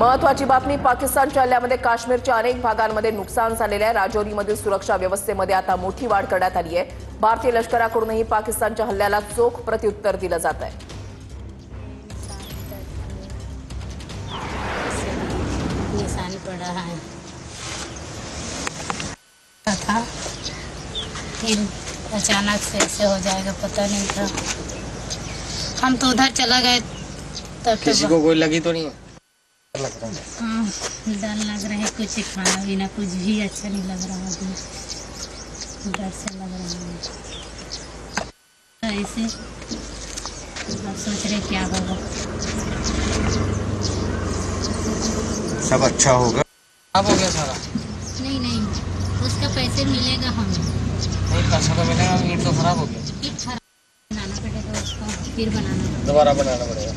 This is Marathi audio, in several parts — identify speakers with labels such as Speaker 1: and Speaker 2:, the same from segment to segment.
Speaker 1: महत्वाची बातमी, पाकिस्तानच्या हल्ल्यामध्ये काश्मीरच्या अनेक भागांमध्ये नुकसान झालेले आहे। राजौरीमधील सुरक्षा व्यवस्थेमध्ये आता मोठी वाढ करण्यात आली आहे। भारतीय लष्कराकडूनही पाकिस्तानच्या हल्ल्याला चोख प्रत्युत्तर दिलं जात आहे।
Speaker 2: निशान पड़ा है था, फिर अचानक से ऐसे हो जाएगा पता नहीं था। हम तो उधर चला गए तब
Speaker 3: किसी को कोई लगी तो नहीं है?
Speaker 2: डर लग रहा है, कुछ खाना पीना कुछ भी अच्छा नहीं लग रहा है, डर से लग रहा है ऐसे। अब सोच रहे क्या होगा।
Speaker 3: सब अच्छा होगा। अब हो गया सारा?
Speaker 2: नहीं नहीं, उसका पैसे मिलेगा हमें।
Speaker 3: नहीं, पैसा तो मिलेगा, ईंट तो खराब हो गया।
Speaker 2: ईंट खराब बनाना पड़ेगा, उसको फिर बनाना पड़ेगा,
Speaker 3: दोबारा बनाना पड़ेगा।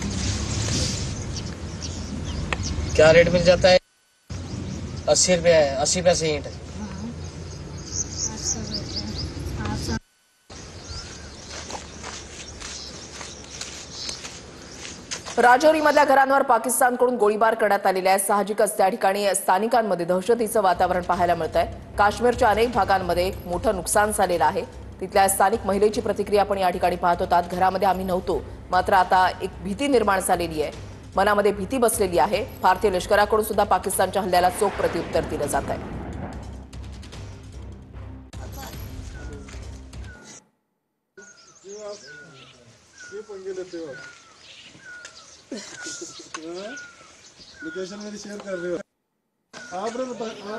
Speaker 3: क्या रेट मिल जाता है? 80 रुपये है, 80 पैसे ईंट है।
Speaker 2: हाँ, 800 रुपये, 800।
Speaker 1: राजौरीमधल्या घरांवर पाकिस्तानकडून गोळीबार करण्यात आलेला आहे। साहजिकच त्या ठिकाणी स्थानिकांमध्ये दहशतीचं वातावरण पाहायला मिळत आहे। काश्मीरच्या अनेक भागांमध्ये मोठं नुकसान झालेलं आहे। तिथल्या स्थानिक महिलेची प्रतिक्रिया आपण या ठिकाणी पाहत होतात। घरामध्ये आम्ही नव्हतो, मात्र आता एक भीती निर्माण झालेली आहे, मनामध्ये भीती बसलेली आहे। भारतीय लष्कराकडून सुद्धा पाकिस्तानच्या हल्ल्याला चोख प्रत्युत्तर दिलं जात आहे।
Speaker 4: लोकेशन मेरी शेयर कर रहे हो आपने बताया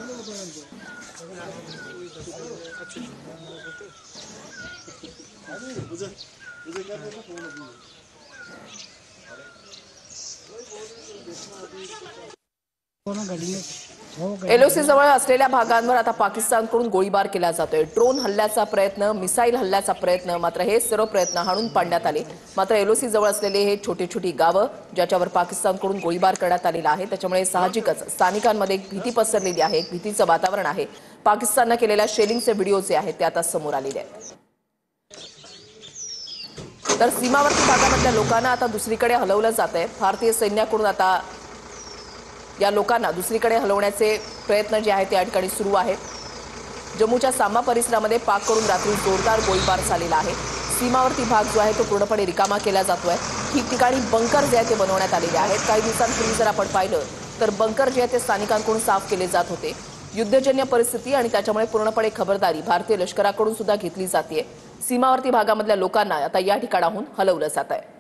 Speaker 4: मुझे क्या करना फोन
Speaker 1: एलओसी जवळ असलेल्या भागांवर आता पाकिस्तानकडून गोळीबार केला जातोय। ड्रोन हल्ल्याचा प्रयत्न, मिसाईल हल्ल्याचा प्रयत्न, मात्र हे सर्व प्रयत्न हाणून पाडण्यात आले। मात्र एलओसी जवळ असलेले हे छोटी छोटी गावं ज्याच्यावर पाकिस्तानकडून गोळीबार करण्यात आलेला आहे, त्याच्यामुळे साहजिकच स्थानिकांमध्ये एक भीती पसरलेली आहे, एक भीतीचं वातावरण आहे। पाकिस्तानने केलेल्या शेलिंगचे व्हिडिओ जे आहेत ते आता समोर आलेले आहेत। तर सीमावर्ती भागामधल्या लोकांना आता दुसरीकडे हलवलं जात आहे। भारतीय सैन्याकडून आता या लोकांना दुसरीकडे हलवण्याचे प्रयत्न जे आहेत त्या ठिकाणी सुरू आहेत। जम्मूच्या सांबा परिसरामध्ये पाककडून रात्री जोरदार गोळीबार झालेला आहे। सीमावर्ती भाग जो आहे तो पूर्णपणे रिकामा केला जातोय। ठिकठिकाणी बंकर जे आहेत ते बनवण्यात आलेले आहेत। काही दिवसांपूर्वी जर आपण पाहिलं तर बंकर जे आहेत ते स्थानिकांकडून साफ केले जात होते। युद्धजन्य परिस्थिती आणि त्याच्यामुळे पूर्णपणे खबरदारी भारतीय लष्कराकडून सुद्धा घेतली जाते। सीमावर्ती भागामधल्या लोकांना आता या ठिकाणाहून हलवलं जात आहे।